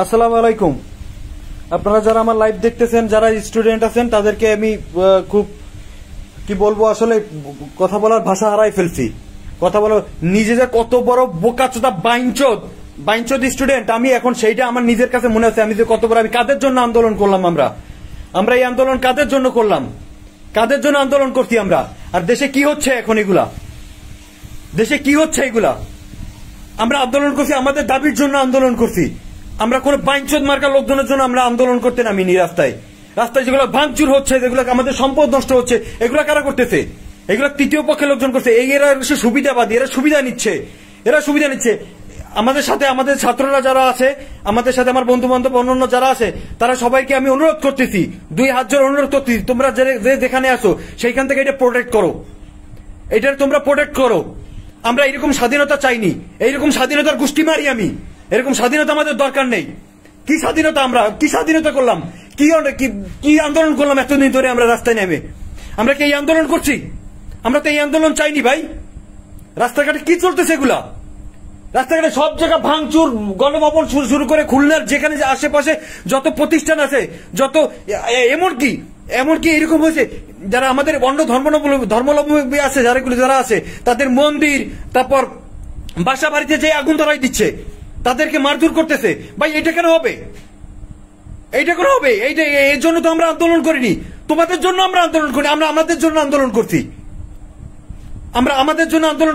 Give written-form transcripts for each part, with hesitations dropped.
আসসালামু আলাইকুম। আপনারা যারা আমার লাইভ দেখতেছেন, যারা স্টুডেন্ট আছেন, তাদেরকে আমি খুব কি বলবো, আসলে কথা বলার ভাষা হারাই ফেলছি। কথা বলো, নিজে যে কত বড় বোকাচোদা বাইঞ্চোদ স্টুডেন্ট, আমি এখন সেইটা আমার নিজের কাছে মনে আছে। আমি যে কত বড়, আমি কাদের জন্য আন্দোলন করলাম, আমরা এই আন্দোলন কাদের জন্য করলাম, কাদের জন্য আন্দোলন করছি আমরা। আর দেশে কি হচ্ছে এখন, এগুলা দেশে কি হচ্ছে, এগুলা আমরা আন্দোলন করছি, আমাদের দাবির জন্য আন্দোলন করছি। আমরা কোন বাইঞ্চোদ মার্কা লোকজনের জন্য আমরা আন্দোলন করতে নামিনি। রাস্তায় যেগুলো ভাঙচুর হচ্ছে, যেগুলো আমাদের সম্পদ নষ্ট হচ্ছে, এগুলো কারা করতেছে? এগুলো তৃতীয় পক্ষের লোকজন করছে। এরা সুবিধাবাদী, এরা সুবিধা নিচ্ছে। আমাদের সাথে আমাদের ছাত্ররা যারা আছে, আমাদের সাথে আমার বন্ধু বান্ধব অন্যান্য যারা আছে, তারা সবাইকে আমি অনুরোধ করতেছি, 2 হাত জোড় অনুরোধ করতেছি, তোমরা যেখানে আসো সেইখান থেকে এটা প্রোটেক্ট করো, এটা তোমরা প্রোটেক্ট করো। আমরা এইরকম স্বাধীনতা চাইনি, এইরকম স্বাধীনতার গোষ্ঠী মারি আমি। এরকম স্বাধীনতা আমাদের দরকার নেই। কি স্বাধীনতা, আমরা কি স্বাধীনতা করলাম, কি আন্দোলন করলাম এতদিন ধরে আমরা রাস্তায় নেমে? আমরা কি এই আন্দোলন করছি? আমরা তো এই আন্দোলন চাইনি ভাই। রাস্তাঘাটে কি চলতেছে এগুলা? রাস্তাঘাটে সব জায়গা ভাঙচুর, গণভবন শুরু করে খুলনার যেখানে আশেপাশে যত প্রতিষ্ঠান আছে, যত এমনকি এরকম হয়েছে, যারা আমাদের অন্য ধর্মাবলম্বী আছে, যারা আছে, তাদের মন্দির, তারপর বাসা বাড়িতে যে আগুন ধরাই দিচ্ছে, তাদেরকে মারধর করতেছে। ভাই এটা কেন হবে? এর জন্য তো আমরা আন্দোলন করিনি, তোমাদের জন্য আমরা আন্দোলন করি। আমরা আমাদের জন্য আন্দোলন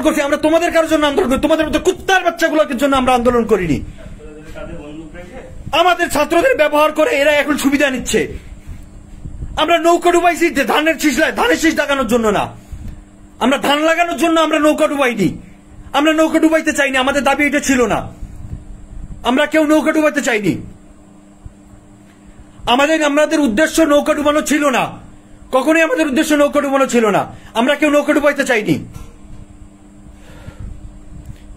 করছি, আমরা তোমাদের কারোর জন্য আন্দোলন করি। তোমাদের মতো কুত্তার বাচ্চাগুলোর জন্য আমরা আন্দোলন করিনি। আমাদের ছাত্রদের ব্যবহার করে এরা এখন সুবিধা নিচ্ছে। আমরা নৌকা ডুবাইছি ধানের শীষ লাগানোর জন্য না, আমরা ধান লাগানোর জন্য আমরা নৌকা ডুবাইনি। আমরা নৌকা ডুবাইতে চাইনি, আমাদের দাবি এটা ছিল না। আমরা কেউ নৌকা ডুবাইতে চাইনি, আমাদের উদ্দেশ্য নৌকা ডুবানো ছিল না, কখনোই আমাদের উদ্দেশ্য নৌকা ডুবানো ছিল না। আমরা কেউ নৌকা ডুবাইতে চাইনি।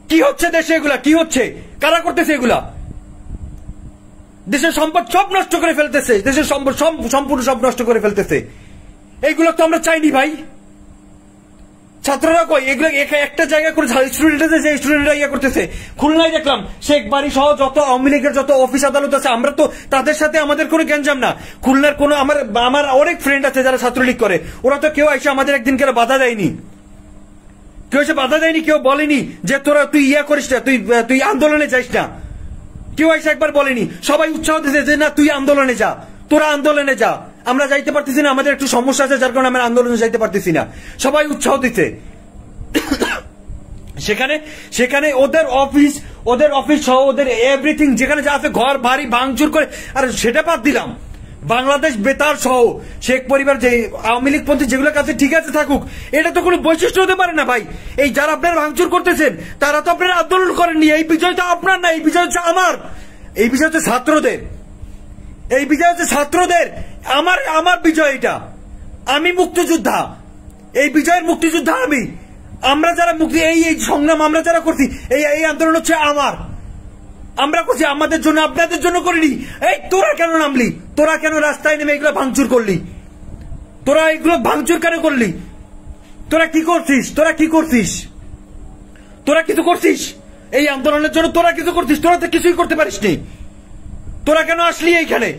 কি হচ্ছে দেশে, এগুলা কি হচ্ছে, কারা করতেছে এগুলা? দেশের সম্পদ সব নষ্ট করে ফেলতেছে, দেশের সম্পদ সম্পূর্ণ সব নষ্ট করে ফেলতেছে। এইগুলো তো আমরা চাইনি ভাই। ছাত্ররা কই এগুলো একটা জায়গা করে স্টুডেন্টরা ইয়ে করতেছে। খুলনায় দেখলাম শেখ বাড়ি সহ যত আওয়ামী লীগের যত অফিস আদালত আছে, আমরা তো তাদের সাথে আমাদের কোনো গ্যাঞ্জাম না। খুলনার কোনো আমার অনেক ফ্রেন্ড আছে যারা ছাত্রলীগ করে, ওরা তো কেউ এসে আমাদের একদিন কেন বাধা দেয়নি, কেউ বলেনি যে তুই ইয়া করিস না, তুই আন্দোলনে যাইস না, কেউ এসে একবার বলেনি। সবাই উৎসাহ দিতে যে না তুই আন্দোলনে যা, তোরা আন্দোলনে যা। আমরা যাইতে পারতেছি না, আমাদের একটু সমস্যা আছে, যার কারণে আমরা আন্দোলনে যাইতে পারতেছি না। সবাই উৎসাহ দিতে। সেখানে ওদের অফিস সহ ওদের এভরিথিং যেখানে যা আছে, ঘর বাড়ি ভাঙচুর করে। আর সেটা বাদ দিলাম, বাংলাদেশ বেতার সহ শেখ পরিবার যে আওয়ামী লীগ পন্থী যেগুলো কাছে ঠিক আছে থাকুক, এটা তো কোনো বৈশিষ্ট্য হতে পারে না ভাই। এই যারা আপনারা ভাঙচুর করতেছেন, তারা তো আপনারা আন্দোলন করেননি। এই বিজয় তো আপনার না, এই বিজয় হচ্ছে আমার, এই বিজয় হচ্ছে ছাত্রদের, আমার বিজয় এটা। আমি মুক্তিযোদ্ধা, এই বিজয়ের মুক্তিযোদ্ধা আমি। আমরা যারা এই সংগ্রাম আমরা যারা করছি, এই আন্দোলন হচ্ছে আমার, আমরা করছি আমাদের জন্য, আপনাদের জন্য করিনি। এই তোরা কেন নামলি, তোরা কেন রাস্তায় নেমে এগুলো ভাঙচুর করলি, তোরা এগুলো ভাঙচুর কেন করলি? তোরা কি করছিস এই আন্দোলনের জন্য? তোরা কিছু করছিস? তোরা তো কিছুই করতে পারিসনি। তোরা কেন আসলি এইখানে?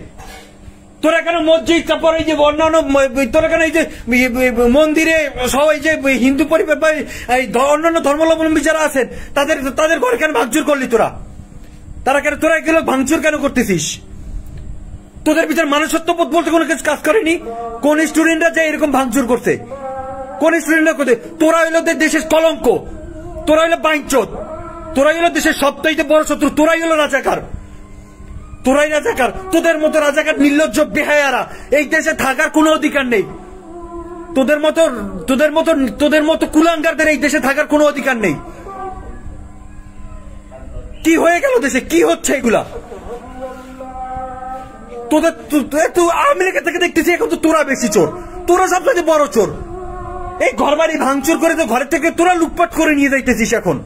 তোরা কেন মসজিদ, তারপর এই যে অন্যান্য, তোরা কেন এই যে মন্দিরে সহ এই যে হিন্দু পরিবার বা অন্যান্য ধর্মাবলম্বী যারা আছেন, তাদের ঘরে কেন ভাঙচুর করলি? তোরা এগুলো ভাঙচুর কেন করতেছিস? তোদের ভিতরে মানুষত্ববোধ বলতে কোনো কিছু কাজ করেনি? কোন স্টুডেন্টরা যে এরকম ভাঙচুর করতে, কোন স্টুডেন্টরা করতে? তোরা হইলো দেশের কলঙ্ক, তোরা হইলো বাইঞ্চোদ, তোরাই হলো দেশের সবচাইতে বড় শত্রু, তোরাই হলো রাজাকার। তোদের মতো রাজাকার নির্লজ্জ বেহায়ারা এই দেশে থাকার কোনো অধিকার নেই। তোদের মতো কুলাঙ্গারদের এই দেশে থাকার কোনো অধিকার নেই। কি হয়ে গেল দেশে, কি হচ্ছে এগুলা? তুই আওয়ামী লীগের থেকে দেখতেছি এখন তো তোরা বেশি চোর, তোরা সবচেয়ে বড় চোর। এই ঘর বাড়ি ভাঙচুর করে তো ঘরের থেকে তোরা লুটপাট করে নিয়ে যাইতেছিস। এখন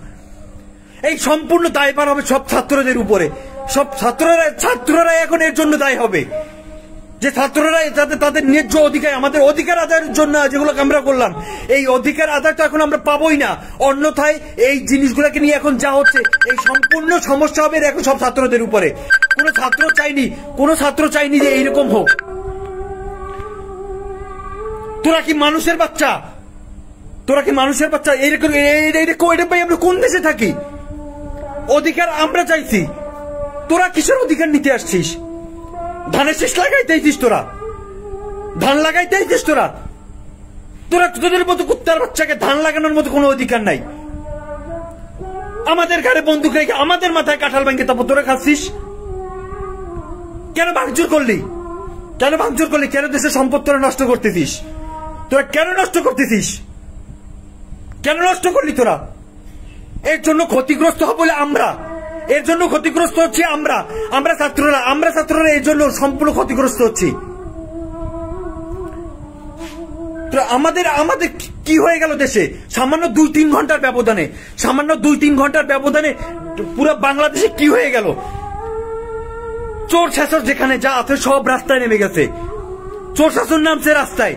এই সম্পূর্ণ দায়ভার হবে সব ছাত্রদের উপরে। সব ছাত্ররা এখন এর জন্য দায়ী হবে যে ছাত্ররা যাতে তাদের ন্যায্য অধিকার, আমাদের অধিকার আদায়ের জন্য যেগুলো আমরা করলাম, এই অধিকার আদায় তো এখন আমরা পাবোই না। অন্যথায় এই জিনিসগুলোকে নিয়ে এখন যা হচ্ছে, এই সম্পূর্ণ সমস্যা হবে এখন সব ছাত্রদের উপরে। কোনো ছাত্র চাইনি যে এইরকম হোক। তোরা কি মানুষের বাচ্চা? এইরকম এটা ভাই আমরা কোন দেশে থাকি? অধিকার আমরা চাইছি, তোরা কিসের অধিকার নিতে আসছিস? ধানের শীষ লাগাইতে আইছিস তোরা, ধান লাগাইতে আইছিস তোরা। তোদের মতো কুত্তার বাচ্চাকে ধান লাগানোর মতো কোনো অধিকার নাই। আমাদের ঘরে বন্দুক রেখে আমাদের মাথায় কাঁঠাল ভেঙে তারপর তোরা খাচ্ছিস। কেন ভাঙচুর করলি? কেন দেশের সম্পদ তোরা নষ্ট করতেছিস? তোরা কেন নষ্ট করতেছিস? কেন নষ্ট করলি তোরা? এর জন্য ক্ষতিগ্রস্ত হব বলে এর জন্য ক্ষতিগ্রস্ত হচ্ছে আমরা ছাত্ররা এর জন্য সম্পূর্ণ ক্ষতিগ্রস্ত হচ্ছি। আমাদের কি হয়ে গেল দেশে? সামান্য 2-3 ঘন্টার ব্যবধানে পুরো বাংলাদেশে কি হয়ে গেল? চোর শাসক যেখানে যা আছে সব রাস্তায় নেমে গেছে। চোর শাসন নামছে রাস্তায়।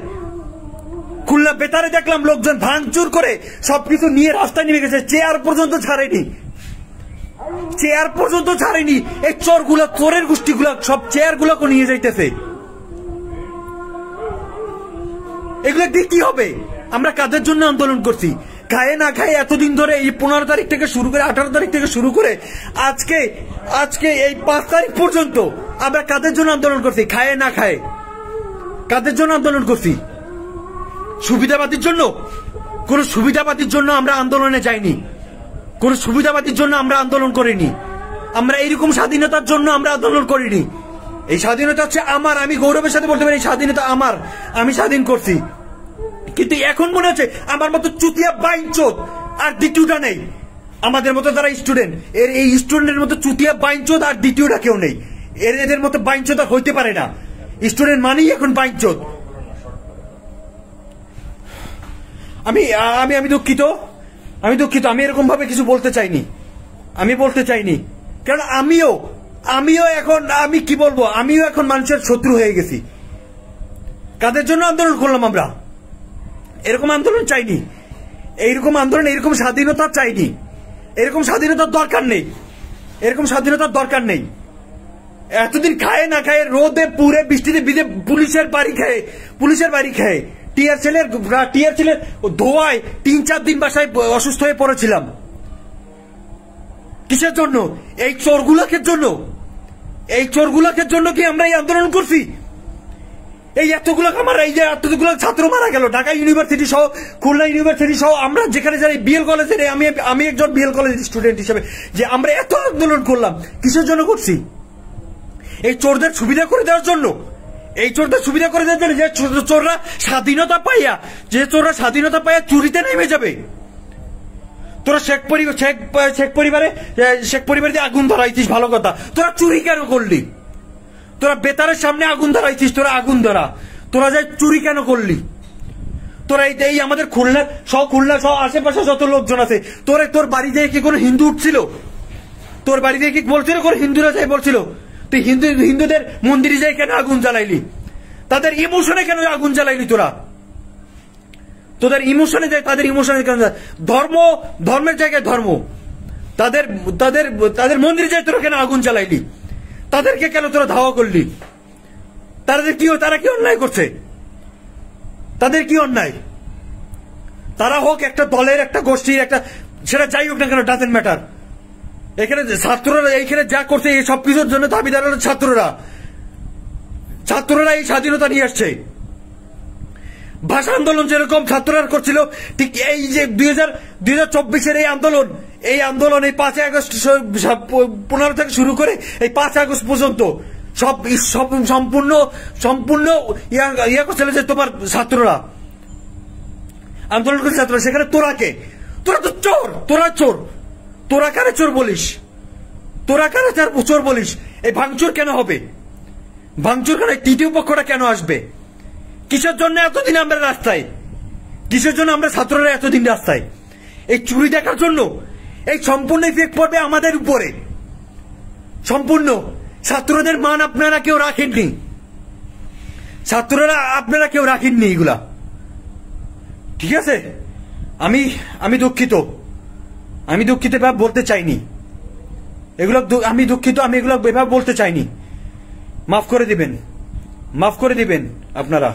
খুলনা বেতারে দেখলাম লোকজন ভাঙচুর করে সবকিছু নিয়ে রাস্তায় নেমে গেছে। চেয়ার পর্যন্ত ছাড়েনি। এই চোরের গোষ্ঠীগুলো সব চেয়ারগুলোকে নিয়ে যাইতেছে। এগুলো দিয়ে কি হবে? আমরা কাদের জন্য আন্দোলন করছি? খায় না খায় এতদিন ধরে, এই 15 তারিখ থেকে শুরু করে 18 তারিখ থেকে শুরু করে আজকে এই 5 তারিখ পর্যন্ত আমরা কাদের জন্য আন্দোলন করছি? খায় না খায় কাদের জন্য আন্দোলন করছি? সুবিধাবাদীর জন্য? কোন সুবিধাবাদীর জন্য আমরা আন্দোলনে যাইনি। কোন সুবিধাবাদীর জন্য আমরা আন্দোলন করিনি। আমরা এইরকম স্বাধীনতার জন্য আমরা আন্দোলন করিনি। এই স্বাধীনতা হচ্ছে আমার। আমি গৌরবের সাথে বলতে পারি এই স্বাধীনতা আমার, আমি স্বাধীন করছি। কিন্তু এখন মনে হচ্ছে আমার মতো চুতিয়া বাইনচোদ আর দ্বিতীয়টা নেই। আমাদের মতো যারা স্টুডেন্ট, এই স্টুডেন্টের মতো চুতিয়া বাইনচোদ আর দ্বিতীয়টা কেউ নেই। এদের মতো বাইনচোদ আর হইতে পারে না। স্টুডেন্ট মানেই এখন বাইনচোদ। আমি দুঃখিত। আমি এরকম ভাবে কিছু বলতে চাইনি। কারণ আমিও এখন আমি কি বলবো, আমিও এখন মানুষের শত্রু হয়ে গেছি। কাদের জন্য আন্দোলন করলাম আমরা? এরকম আন্দোলন চাইনি। এরকম স্বাধীনতা চাইনি। এরকম স্বাধীনতার দরকার নেই। এতদিন খায় না খায়, রোদে পুরে বৃষ্টিতে ভিজে পুলিশের বাড়ি খায়, টিয়ার ছেলের ধোয়ায় 3-4 দিন বাসায় অসুস্থ হয়ে পড়েছিলাম। কিসের জন্য? এই চোরগুলাকের জন্য কি আমরা এই আন্দোলন করছি? এই এতগুলো ছাত্র মারা গেল, ঢাকা ইউনিভার্সিটি সহ, খুলনা ইউনিভার্সিটি সহ, আমরা যেখানে যাই বিএল কলেজের, আমি একজন বিএল কলেজের স্টুডেন্ট হিসেবে, যে আমরা এত আন্দোলন করলাম কিসের জন্য করছি? এই চোরদের সুবিধা করে দেওয়ার জন্য। যে চোররা স্বাধীনতা পাইয়া চুরিতে নেমে যাবে। তোরা শেখ পরিবারে আগুন ধরাইছিস, ভালো কথা। তোরা চুরি কেন করলি? তোরা বেতারের সামনে আগুন ধরাইছিস, তোরা যাই চুরি কেন করলি? তোরা এই আমাদের খুলনা সহ আশেপাশে যত লোকজন আছে, তোর বাড়ি দিয়ে কি কোনো হিন্দু উঠছিল? তোর বাড়ি দিয়ে কি বলছিল কোনো হিন্দুরা যাই বলছিল? তুই হিন্দুদের মন্দিরে যাই কেন আগুন জ্বালাইলি? তাদের ইমোশনে কেন আগুন জ্বালাইলি? তাদের ইমোশনে কেন? ধর্মের জায়গায় ধর্ম, তাদের মন্দিরে যাই তোরা কেন আগুন জ্বালাইলি? তাদেরকে কেন তোরা ধাওয়া করলি? তারা কি অন্যায় করছে? তাদের কি অন্যায়? তারা হোক একটা দলের, একটা গোষ্ঠীর, সেটা যাই হোক না কেন, ডাজেন্ট ম্যাটার। এখানে ছাত্ররা এইখানে যা করছে এই সবকিছুর জন্য দাবিদার ছাত্ররা এই স্বাধীনতা নিয়ে আসছে। ভাষা আন্দোলন যেরকম ছাত্ররা করছিল, ঠিক এই যে 2024-এর এই আন্দোলন এই 5 আগস্ট 15 থেকে শুরু করে এই 5 আগস্ট পর্যন্ত সব সম্পূর্ণ ইয়া করছিল যে তোমার ছাত্ররা আন্দোলন করছে। ছাত্ররা সেখানে তোরা তো চোর, তোরা কারে চোর বলিস? এই ভাঙচুর কেন হবে? ভাঙচুর কেন? তৃতীয় পক্ষটা কেন আসবে? কিসের জন্য এতদিন আমরা রাস্তায়? কিসের জন্য আমরা ছাত্ররা এতদিন রাস্তায়? এই চুরি দেখার জন্য? এই সম্পূর্ণ ইফেক্ট পড়বে আমাদের উপরে। সম্পূর্ণ ছাত্রদের মান আপনারা কেউ রাখেননি। ছাত্ররা আপনারা কেউ রাখেননি এগুলা, ঠিক আছে? আমি দুঃখিত, এভাবে বলতে চাইনি এগুলো, আমি দুঃখিত, আমি এগুলো এভাবে বলতে চাইনি। মাফ করে দিবেন আপনারা।